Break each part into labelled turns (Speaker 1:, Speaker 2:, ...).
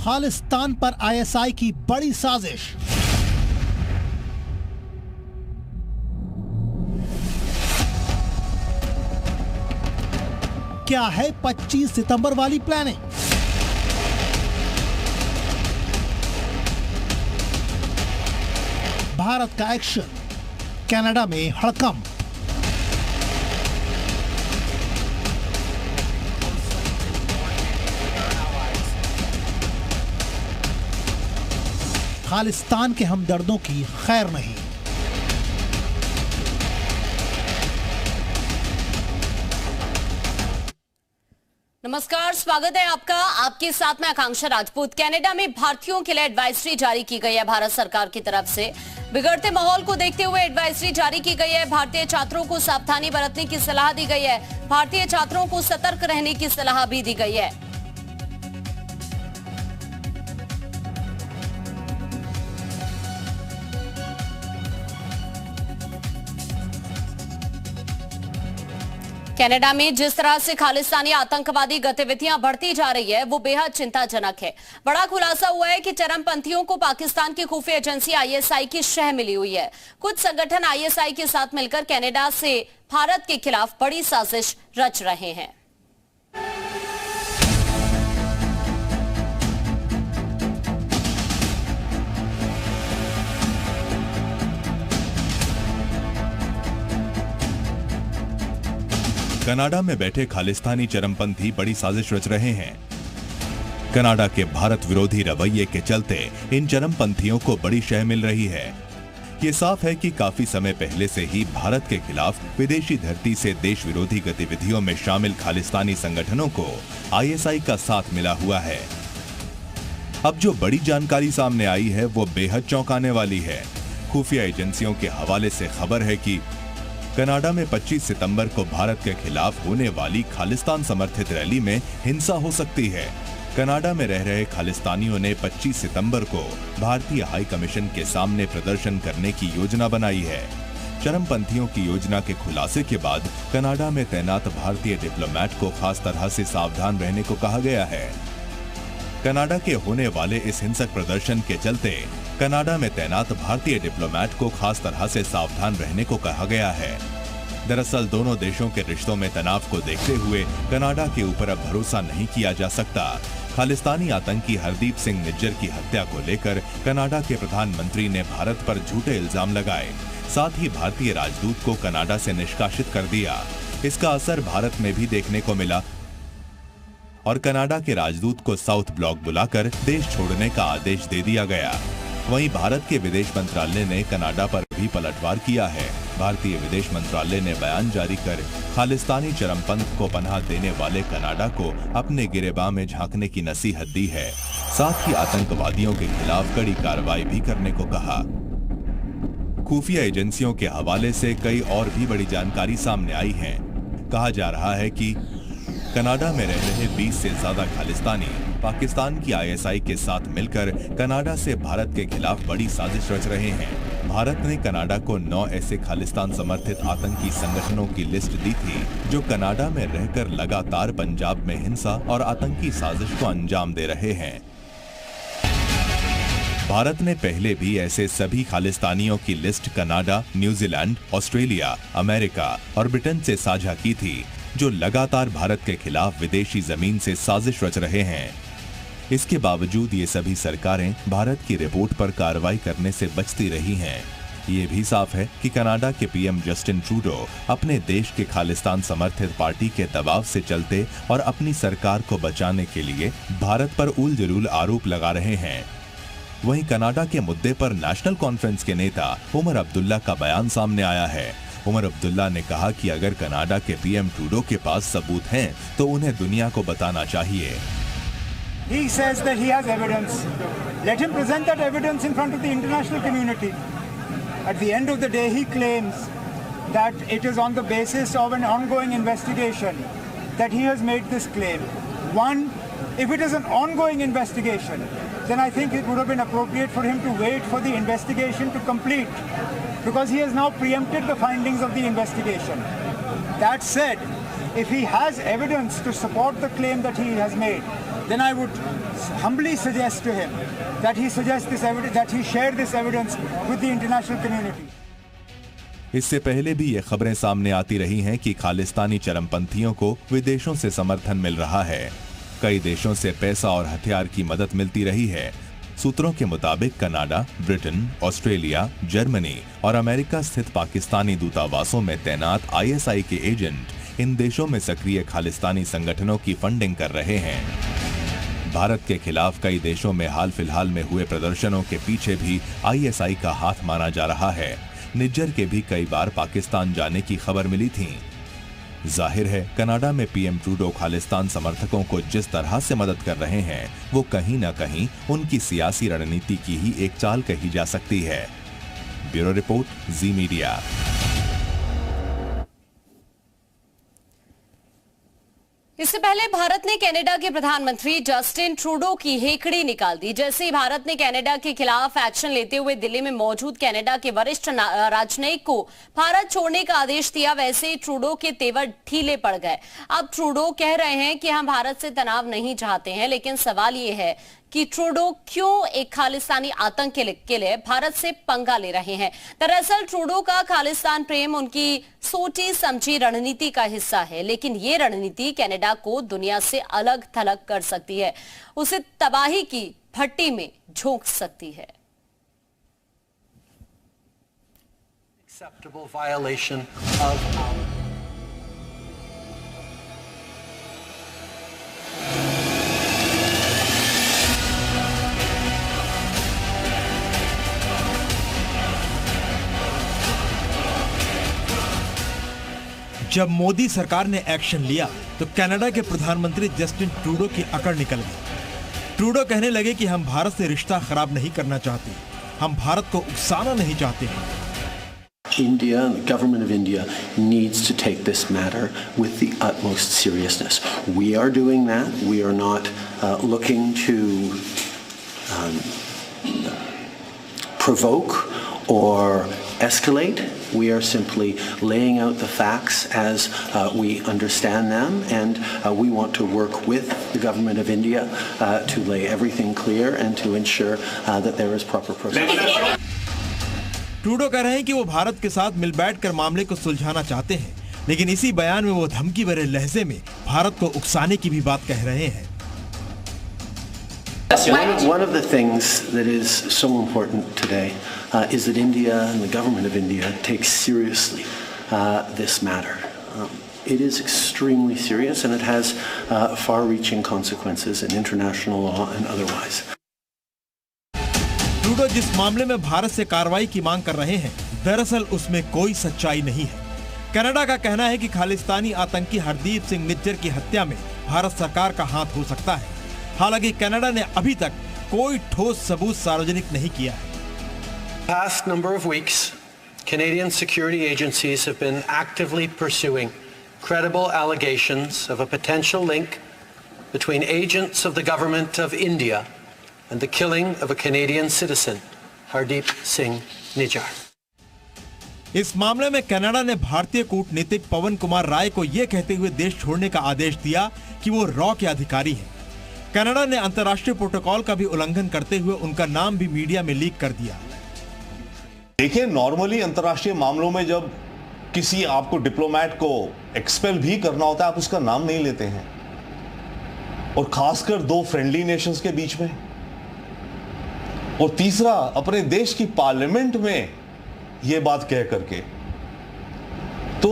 Speaker 1: खालिस्तान पर आईएसआई की बड़ी साजिश। क्या है 25 सितंबर वाली प्लानिंग? भारत का एक्शन, कनाडा में हड़कंप। खालिस्तान के हमदर्दों की खैर नहीं।
Speaker 2: नमस्कार, स्वागत है आपका। आपके साथ में आकांक्षा राजपूत। कनाडा में भारतीयों के लिए एडवाइजरी जारी की गई है भारत सरकार की तरफ से। बिगड़ते माहौल को देखते हुए एडवाइजरी जारी की गई है। भारतीय छात्रों को सावधानी बरतने की सलाह दी गई है। भारतीय छात्रों को सतर्क रहने की सलाह भी दी गई है। कनाडा में जिस तरह से खालिस्तानी आतंकवादी गतिविधियां बढ़ती जा रही है वो बेहद चिंताजनक है। बड़ा खुलासा हुआ है कि चरमपंथियों को पाकिस्तान की खुफिया एजेंसी आईएसआई की शह मिली हुई है। कुछ संगठन आईएसआई के साथ मिलकर कनाडा से भारत के खिलाफ बड़ी साजिश रच रहे हैं।
Speaker 3: कनाडा में बैठे खालिस्तानी चरमपंथी बड़ी साजिश रच रहे हैं। कनाडा के भारत विरोधी रवैये के चलते इन चरमपंथियों को बड़ी शह मिल रही है। ये साफ है कि काफी समय पहले से ही भारत के खिलाफ विदेशी धरती से देश विरोधी गतिविधियों में शामिल खालिस्तानी संगठनों को आईएसआई का साथ मिला हुआ है। अब जो बड़ी जानकारी सामने आई है वो बेहद चौंकाने वाली है। खुफिया एजेंसियों के हवाले से खबर है कि कनाडा में 25 सितंबर को भारत के खिलाफ होने वाली खालिस्तान समर्थित रैली में हिंसा हो सकती है। कनाडा में रह रहे खालिस्तानियों ने 25 सितंबर को भारतीय हाई कमीशन के सामने प्रदर्शन करने की योजना बनाई है। चरमपंथियों की योजना के खुलासे के बाद कनाडा में तैनात भारतीय डिप्लोमेट को खास तरह से सावधान रहने को कहा गया है। कनाडा के होने वाले इस हिंसक प्रदर्शन के चलते कनाडा में तैनात भारतीय डिप्लोमेट को खास तरह से सावधान रहने को कहा गया है। दरअसल दोनों देशों के रिश्तों में तनाव को देखते हुए कनाडा के ऊपर अब भरोसा नहीं किया जा सकता। खालिस्तानी आतंकी हरदीप सिंह निज्जर की हत्या को लेकर कनाडा के प्रधानमंत्री ने भारत पर झूठे इल्जाम लगाए। साथ ही भारतीय राजदूत को कनाडा से निष्कासित कर दिया। इसका असर भारत में भी देखने को मिला और कनाडा के राजदूत को साउथ ब्लॉक बुलाकर देश छोड़ने का आदेश दे दिया गया। वहीं भारत के विदेश मंत्रालय ने कनाडा पर भी पलटवार किया है। भारतीय विदेश मंत्रालय ने बयान जारी कर खालिस्तानी चरमपंथ को पनाह देने वाले कनाडा को अपने गिरेबान में झांकने की नसीहत दी है। साथ ही आतंकवादियों के खिलाफ कड़ी कार्रवाई भी करने को कहा। खुफिया एजेंसियों के हवाले से कई और भी बड़ी जानकारी सामने आई है। कहा जा रहा है कि कनाडा में रह रहे 20 से ज्यादा खालिस्तानी पाकिस्तान की आईएसआई के साथ मिलकर कनाडा से भारत के खिलाफ बड़ी साजिश रच रहे हैं। भारत ने कनाडा को 9 ऐसे खालिस्तान समर्थित आतंकी संगठनों की लिस्ट दी थी जो कनाडा में रहकर लगातार पंजाब में हिंसा और आतंकी साजिश को अंजाम दे रहे हैं। भारत ने पहले भी ऐसे सभी खालिस्तानियों की list Canada, New Zealand, Australia, America और ब्रिटेन से साझा की थी जो लगातार भारत के खिलाफ विदेशी जमीन से साजिश रच रहे हैं। इसके बावजूद ये सभी सरकारें भारत की रिपोर्ट पर कार्रवाई करने से बचती रही हैं। ये भी साफ है कि कनाडा के पीएम जस्टिन ट्रूडो अपने देश के खालिस्तान समर्थित पार्टी के दबाव से चलते और अपनी सरकार को बचाने के लिए भारत पर उल जलूल आरोप लगा रहे हैं। वहीं कनाडा के मुद्दे पर नेशनल कॉन्फ्रेंस के नेता उमर अब्दुल्ला का बयान सामने आया है। उमर अब्दुल्ला ने कहा कि अगर कनाडा के पीएम ट्रूडो के पास सबूत हैं तो उन्हें दुनिया को बताना चाहिए।
Speaker 4: He says that he has evidence. Let him present that evidence in front of the international community. At the end of the day, he claims that it is on the basis of an ongoing investigation that he has made this claim. One, if it is an ongoing investigation, then I think it would have been appropriate for him to wait for the investigation to complete, because he has now preempted the findings of the investigation. That said, if he has evidence to support the claim that he has made, then I would humbly suggest to him that he suggest this evidence, that he share this evidence with the international community.
Speaker 3: इससे पहले भी ये खबरें सामने आती रही हैं कि खालिस्तानी चरमपंथियों को विदेशों से समर्थन मिल रहा है। कई देशों से पैसा और हथियार की मदद मिलती रही है। सूत्रों के मुताबिक कनाडा, ब्रिटेन, ऑस्ट्रेलिया, जर्मनी और अमेरिका स्थित पाकिस्तानी दूतावासों में तैनात आईएसआई के एजेंट इन देशों में सक्रिय खालिस्तानी संगठनों की फंडिंग कर रहे हैं। भारत के खिलाफ कई देशों में हाल फिलहाल में हुए प्रदर्शनों के पीछे भी आईएसआई का हाथ माना जा रहा है। निज्जर के भी कई बार पाकिस्तान जाने की खबर मिली थी। जाहिर है कनाडा में पीएम ट्रूडो खालिस्तान समर्थकों को जिस तरह से मदद कर रहे हैं वो कहीं ना कहीं उनकी सियासी रणनीति की ही एक चाल कही जा सकती है। ब्यूरो रिपोर्ट, जी मीडिया।
Speaker 2: इससे पहले भारत ने कनाडा के प्रधानमंत्री जस्टिन ट्रूडो की हेकड़ी निकाल दी। जैसे ही भारत ने कनाडा के खिलाफ एक्शन लेते हुए दिल्ली में मौजूद कनाडा के वरिष्ठ राजनयिक को भारत छोड़ने का आदेश दिया, वैसे ही ट्रूडो के तेवर ढीले पड़ गए। अब ट्रूडो कह रहे हैं कि हम भारत से तनाव नहीं चाहते हैं, लेकिन सवाल ये है कि ट्रूडो क्यों एक खालिस्तानी आतंक के लिए भारत से पंगा ले रहे हैं। दरअसल ट्रूडो का खालिस्तान प्रेम उनकी सोची समझी रणनीति का हिस्सा है, लेकिन ये रणनीति कनाडा को दुनिया से अलग थलग कर सकती है, उसे तबाही की भट्टी में झोंक सकती है।
Speaker 5: Acceptable violation of our
Speaker 6: जब मोदी सरकार ने एक्शन लिया तो कनाडा के प्रधानमंत्री जस्टिन ट्रूडो की अकड़ निकल गई। ट्रूडो कहने लगे कि हम भारत से रिश्ता खराब नहीं करना चाहते, हम भारत को उकसाना नहीं चाहते हैं।
Speaker 7: India and the government of India needs to take this matter with the utmost seriousness. We are doing that. We are not looking to provoke or escalate. We are simply laying out the facts as we understand them, and we want to work with the government of India to lay everything clear and to ensure that there is proper process.
Speaker 6: Trudeau कह रहे हैं कि वो भारत के साथ मिल बैठकर मामले को सुलझाना चाहते हैं, लेकिन इसी बयान में वो धमकी भरे लहजे में भारत को उकसाने की भी बात कह रहे हैं।
Speaker 7: One of the things that is so important today is that India and the government of India takes seriously this matter. It is extremely serious and it has far-reaching consequences in international law and otherwise.
Speaker 6: Trudeau जिस मामले में भारत से कार्रवाई की मांग कर रहे हैं, दरअसल उसमें कोई सच्चाई नहीं है। कनाडा का कहना है कि खालिस्तानी आतंकी हरदीप सिंह निज्जर की हत्या में भारत सरकार का हाथ हो सकता है। हालांकि कनाडा ने अभी तक कोई ठोस सबूत सार्वजनिक नहीं किया है।
Speaker 5: past number of weeks, Canadian security agencies have been actively pursuing credible allegations of a potential link between agents of the government of India and the killing of a Canadian citizen, Hardeep Singh Nijjar.
Speaker 6: इस मामले में Canada ने भारतीय कूटनीतिक पवन कुमार राय को यह कहते हुए देश छोड़ने का आदेश दिया कि वो रॉ के अधिकारी हैं। कनाडा ने अंतर्राष्ट्रीय प्रोटोकॉल का भी उल्लंघन करते हुए उनका नाम भी मीडिया में लीक कर दिया।
Speaker 8: देखिए, नॉर्मली अंतर्राष्ट्रीय मामलों में जब किसी आपको डिप्लोमेट को एक्सपेल भी करना होता है, आप उसका नाम नहीं लेते हैं, और खासकर दो फ्रेंडली नेशंस के बीच में, और तीसरा अपने देश की पार्लियामेंट में यह बात कह करके। तो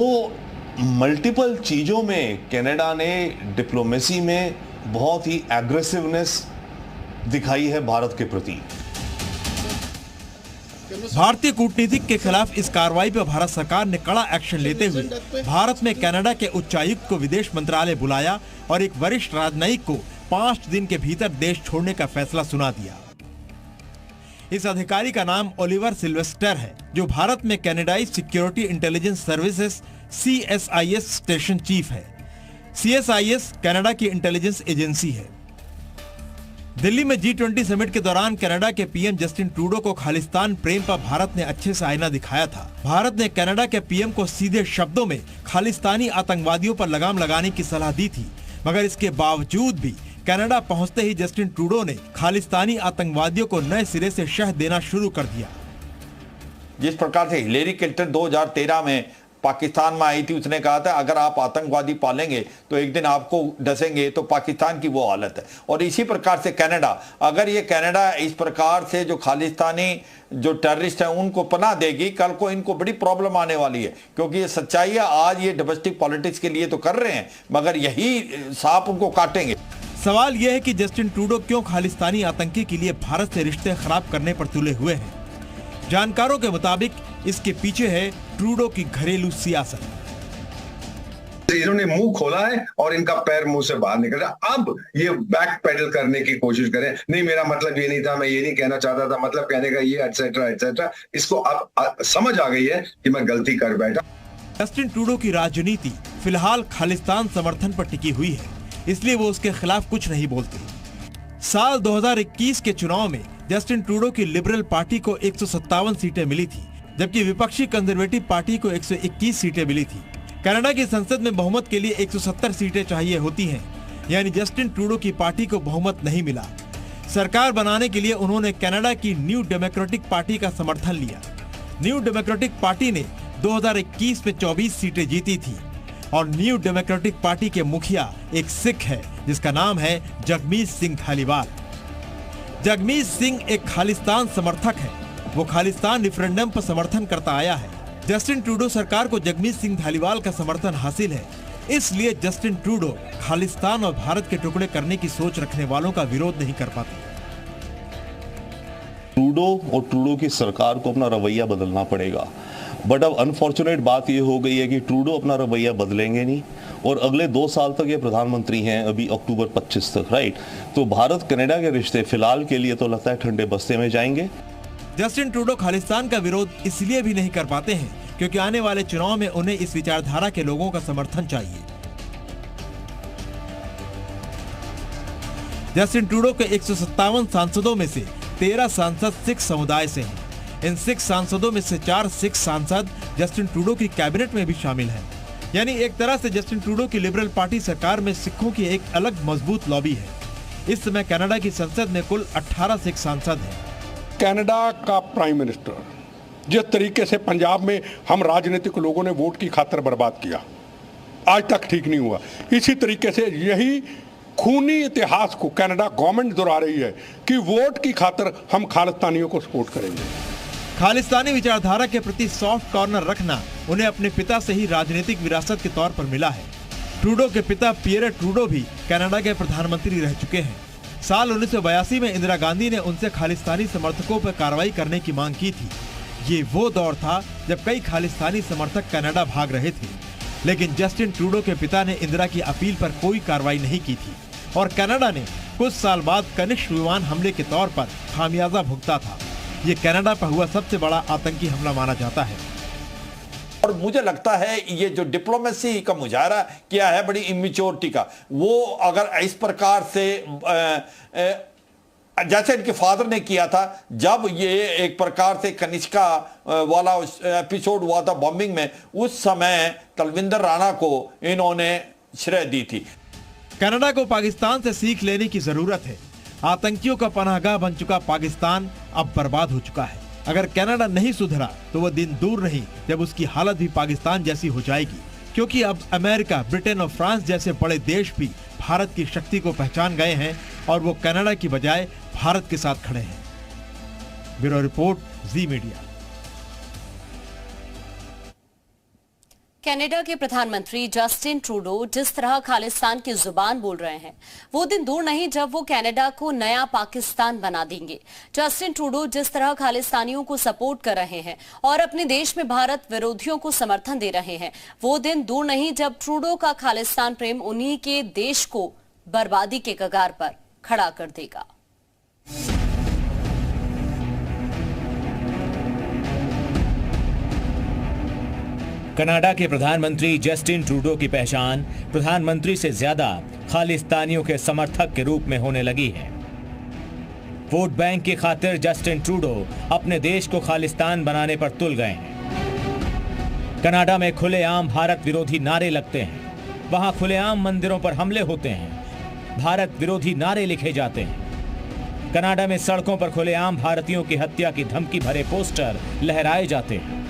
Speaker 8: मल्टीपल चीजों में कनाडा ने डिप्लोमेसी में बहुत ही एग्रेसिवनेस दिखाई है भारत के प्रति।
Speaker 6: भारतीय कूटनीतिक के खिलाफ इस कार्रवाई पर भारत सरकार ने कड़ा एक्शन लेते हुए भारत में कनाडा के उच्चायुक्त को विदेश मंत्रालय बुलाया और एक वरिष्ठ राजनयिक को 5 दिन के भीतर देश छोड़ने का फैसला सुना दिया। इस अधिकारी का नाम ओलिवर सिल्वेस्टर है, जो भारत में कनाडाई security intelligence services CSIS station chief है। CSIS कनाडा की इंटेलिजेंस एजेंसी है। दिल्ली में G20 समिट के दौरान कनाडा के पीएम जस्टिन ट्रूडो को खालिस्तान प्रेम पर भारत ने अच्छे से आईना दिखाया था। भारत ने कनाडा के पीएम को सीधे शब्दों में खालिस्तानी आतंकवादियों पर लगाम लगाने की सलाह दी थी, मगर इसके बावजूद भी कनाडा पहुंचते ही जस्टिन ट्रूडो ने खालिस्तानी आतंकवादियों को नए सिरे से शह देना शुरू कर दिया।
Speaker 9: जिस प्रकार से हिलेरी क्लिंटन 2013 में पाकिस्तान में आई थी, उसने कहा था अगर आप आतंकवादी पालेंगे तो एक दिन आपको डसेंगे, तो पाकिस्तान की वो हालत है। और इसी प्रकार से कनाडा, अगर ये कनाडा इस प्रकार से जो खालिस्तानी जो टेररिस्ट हैं उनको पनाह देगी, कल को इनको बड़ी प्रॉब्लम आने वाली है। क्योंकि ये सच्चाई है, आज ये डोमेस्टिक पॉलिटिक्स के लिए तो कर रहे हैं, मगर यही सांप उनको काटेंगे।
Speaker 6: सवाल यह है कि जस्टिन ट्रूडो क्यों खालिस्तानी आतंकी के लिए भारत से रिश्ते खराब करने पर तुले हुए हैं। जानकारों के मुताबिक इसके पीछे है ट्रूडो की घरेलू सियासत।
Speaker 10: इन्होंने मुंह खोला है और इनका पैर मुंह से बाहर निकल रहा। अब ये बैक पेडल करने की कोशिश करें, नहीं मेरा मतलब ये नहीं था, मैं ये नहीं कहना चाहता था, मतलब कहने का ये एटसेट्रा एटसेट्रा। इसको अब समझ आ गई है कि मैं गलती कर बैठा।
Speaker 6: जस्टिन ट्रूडो की राजनीति फिलहाल खालिस्तान समर्थन पर टिकी हुई है, इसलिए वो उसके खिलाफ कुछ नहीं बोलते। साल 2021 के चुनाव में जस्टिन ट्रूडो की लिबरल पार्टी को 157 सीटें मिली थी, जबकि विपक्षी कंजर्वेटिव पार्टी को 121 सीटें मिली थी। कनाडा की संसद में बहुमत के लिए 170 सीटें चाहिए होती हैं, यानी जस्टिन ट्रूडो की पार्टी को बहुमत नहीं मिला। सरकार बनाने के लिए उन्होंने कनाडा की न्यू डेमोक्रेटिक पार्टी का समर्थन लिया। न्यू डेमोक्रेटिक पार्टी ने 2021 में 24 सीटें जीती थी और न्यू डेमोक्रेटिक पार्टी के मुखिया एक सिख है जिसका नाम है जगमीत सिंह धालीवाल। जगमीत सिंह एक खालिस्तान समर्थक है, वो खालिस्तान रेफरेंडम पर समर्थन करता आया है। जस्टिन ट्रूडो सरकार को जगमीत सिंह धालीवाल का समर्थन हासिल है, इसलिए जस्टिन ट्रूडो खालिस्तान और भारत के टुकड़े करने की सोच रखने वालों का विरोध नहीं कर पाते।
Speaker 8: ट्रूडो और ट्रूडो की सरकार को अपना रवैया बदलना पड़ेगा। बट अब अनफॉर्चुनेट बात यह हो गई है कि ट्रूडो अपना रवैया बदलेंगे नहीं और अगले 2 साल तक ये प्रधानमंत्री हैं, अभी अक्टूबर 25 तक, राइट। तो भारत कनाडा के रिश्ते फिलहाल के लिए तो लगता है ठंडे बस्ते में जाएंगे।
Speaker 6: जस्टिन ट्रूडो खालिस्तान का विरोध इसलिए भी नहीं कर पाते हैं क्योंकि आने वाले चुनाव में उन्हें इस विचारधारा के लोगों का समर्थन चाहिए। जस्टिन ट्रूडो के 157 सांसदों में से 13 सांसद सिख समुदाय से हैं। इन सिख सांसदों में से 4 सिख सांसद जस्टिन ट्रूडो की कैबिनेट में भी शामिल हैं। यानी एक तरह से जस्टिन ट्रूडो की लिबरल पार्टी सरकार में सिखों की एक अलग मजबूत लॉबी है। इस समय कनाडा की संसद में कुल 18 सिख सांसद हैं।
Speaker 11: कनाडा का प्राइम मिनिस्टर जिस तरीके से पंजाब में हम राजनीतिक लोगों ने वोट की खातिर बर्बाद किया, आज तक ठीक नहीं हुआ। इसी तरीके से यही खूनी इतिहास को कनाडा गवर्नमेंट दोहरा रही है कि वोट की खातिर हम खालिस्तानियों को सपोर्ट करेंगे।
Speaker 6: खालिस्तानी विचारधारा के प्रति सॉफ्ट कॉर्नर रखना उन्हें अपने पिता से ही राजनीतिक विरासत के तौर पर मिला है। ट्रूडो के पिता पियरे ट्रूडो भी कनाडा के प्रधानमंत्री रह चुके हैं। साल 1982 में इंदिरा गांधी ने उनसे खालिस्तानी समर्थकों पर कार्रवाई करने की मांग की थी। ये वो दौर था जब कई खालिस्तानी समर्थक कनाडा भाग रहे थे, लेकिन जस्टिन ट्रूडो के पिता ने इंदिरा की अपील पर कोई कार्रवाई नहीं की थी और कनाडा ने कुछ साल बाद कनिष्क विमान हमले के तौर पर खामियाजा भुगता था। ये कनाडा पर हुआ सबसे बड़ा आतंकी हमला माना जाता है।
Speaker 9: और मुझे लगता है ये जो डिप्लोमेसी का मुजाहरा किया है बड़ी इमेच्योरिटी का, वो अगर इस प्रकार से जैसे इनके फादर ने किया था, जब ये एक प्रकार से कनिष्का वाला एपिसोड हुआ था बॉम्बिंग में, उस समय तलविंदर राणा को इन्होंने श्रेय दी थी।
Speaker 6: कनाडा को पाकिस्तान से सीख लेने की जरूरत है। आतंकियों का पनाहगाह बन चुका पाकिस्तान अब बर्बाद हो चुका है। अगर कनाडा नहीं सुधरा तो वह दिन दूर नहीं जब उसकी हालत भी पाकिस्तान जैसी हो जाएगी, क्योंकि अब अमेरिका, ब्रिटेन और फ्रांस जैसे बड़े देश भी भारत की शक्ति को पहचान गए हैं और वो कनाडा की बजाय भारत के साथ खड़े हैं। ब्यूरो रिपोर्ट, जी मीडिया।
Speaker 2: कनाडा के प्रधानमंत्री जस्टिन ट्रूडो जिस तरह खालिस्तान की जुबान बोल रहे हैं, वो दिन दूर नहीं जब वो कनाडा को नया पाकिस्तान बना देंगे। जस्टिन ट्रूडो जिस तरह खालिस्तानियों को सपोर्ट कर रहे हैं और अपने देश में भारत विरोधियों को समर्थन दे रहे हैं, वो दिन दूर नहीं जब ट्रूडो का खालिस्तान प्रेम उन्हीं के देश को बर्बादी के कगार पर खड़ा कर देगा।
Speaker 12: कनाडा के प्रधानमंत्री जस्टिन ट्रूडो की पहचान प्रधानमंत्री से ज्यादा खालिस्तानियों के समर्थक के रूप में होने लगी है। वोट बैंक की खातिर जस्टिन ट्रूडो अपने देश को खालिस्तान बनाने पर तुल गए हैं। कनाडा में खुलेआम भारत विरोधी नारे लगते हैं, वहां खुलेआम मंदिरों पर हमले होते हैं। भारत विरोधी नारे लिखे जाते हैं। कनाडा में सड़कों पर खुलेआम भारतीयों की हत्या की धमकी भरे पोस्टर लहराए जाते हैं।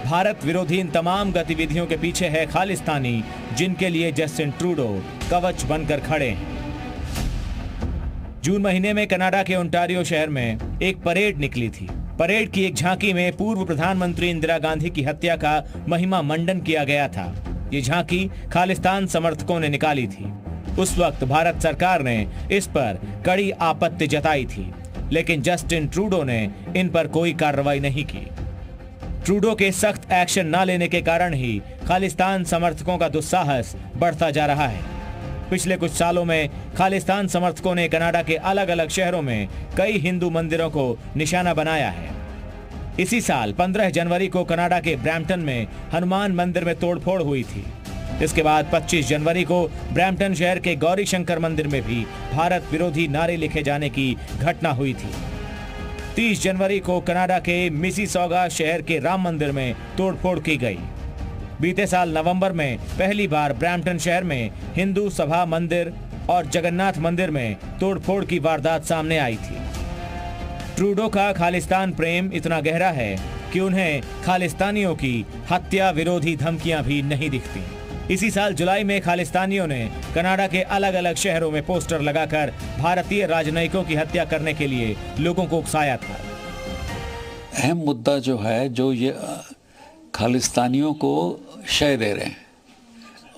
Speaker 12: भारत विरोधी इन तमाम गतिविधियों के पीछे है खालिस्तानी, जिनके लिए जस्टिन ट्रूडो कवच बनकर खड़े हैं। जून महीने में कनाडा के ओंटारियो शहर में एक परेड निकली थी। परेड की एक झांकी में पूर्व प्रधानमंत्री इंदिरा गांधी की हत्या का महिमा मंडन किया गया था। ये झांकी खालिस्तान समर्थकों ने निकाली थी। उस वक्त भारत सरकार ने इस पर कड़ी आपत्ति जताई थी, लेकिन जस्टिन ट्रूडो ने इन पर कोई कार्रवाई नहीं की। ट्रूडो के सख्त एक्शन न लेने के कारण ही खालिस्तान समर्थकों का दुस्साहस बढ़ता जा रहा है। पिछले कुछ सालों में खालिस्तान समर्थकों ने कनाडा के अलग अलग शहरों में कई हिंदू मंदिरों को निशाना बनाया है। इसी साल 15 जनवरी को कनाडा के ब्रैम्पटन में हनुमान मंदिर में तोड़फोड़ हुई थी। इसके बाद 25 जनवरी को ब्रैम्पटन शहर के गौरी शंकर मंदिर में भी भारत विरोधी नारे लिखे जाने की घटना हुई थी। 30 जनवरी को कनाडा के मिसिसॉगा शहर के राम मंदिर में तोड़फोड़ की गई। बीते साल नवंबर में पहली बार ब्रैम्पटन शहर में हिंदू सभा मंदिर और जगन्नाथ मंदिर में तोड़फोड़ की वारदात सामने आई थी। ट्रूडो का खालिस्तान प्रेम इतना गहरा है कि उन्हें खालिस्तानियों की हत्या विरोधी धमकियां भी नहीं दिखती। इसी साल जुलाई में खालिस्तानियों ने कनाडा के अलग अलग शहरों में पोस्टर लगाकर भारतीय राजनयिकों की हत्या करने के लिए लोगों को उकसाया था।
Speaker 13: अहम मुद्दा जो है, जो ये खालिस्तानियों को शय दे रहे हैं,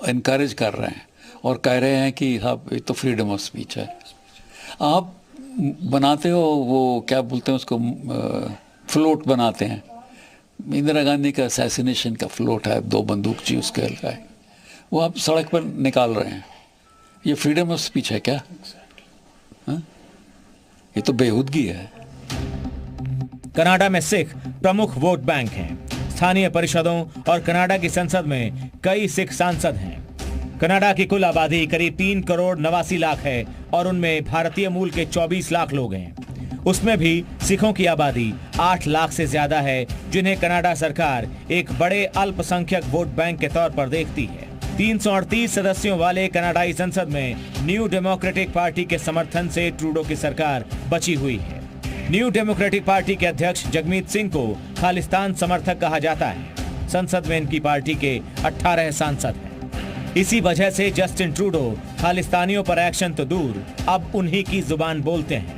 Speaker 13: इनकरेज कर रहे हैं और कह रहे हैं कि हाँ ये तो फ्रीडम ऑफ स्पीच है। आप बनाते हो वो क्या बोलते हैं उसको, फ्लोट बनाते हैं। इंदिरा गांधी का असैसिनेशन का फ्लोट है, 2 बंदूक जी उसके है, वो आप सड़क पर निकाल रहे हैं। ये फ्रीडम ऑफ स्पीच है क्या? हा? ये तो बेहूदगी है।
Speaker 12: कनाडा में सिख प्रमुख वोट बैंक हैं। स्थानीय परिषदों और कनाडा की संसद में कई सिख सांसद हैं। कनाडा की कुल आबादी करीब 3 करोड़ 89 लाख है और उनमें भारतीय मूल के 24 लाख लोग हैं। उसमें भी सिखों की आबादी 8 लाख से ज्यादा है, जिन्हें कनाडा सरकार एक बड़े अल्पसंख्यक वोट बैंक के तौर पर देखती है। 338 सदस्यों वाले कनाडाई संसद में न्यू डेमोक्रेटिक पार्टी के समर्थन से ट्रूडो की सरकार बची हुई है। न्यू डेमोक्रेटिक पार्टी के अध्यक्ष जगमीत सिंह को खालिस्तान समर्थक कहा जाता है। संसद में इनकी पार्टी के 18 सांसद हैं। इसी वजह से जस्टिन ट्रूडो खालिस्तानियों पर एक्शन तो दूर, अब उन्हीं की जुबान बोलते हैं।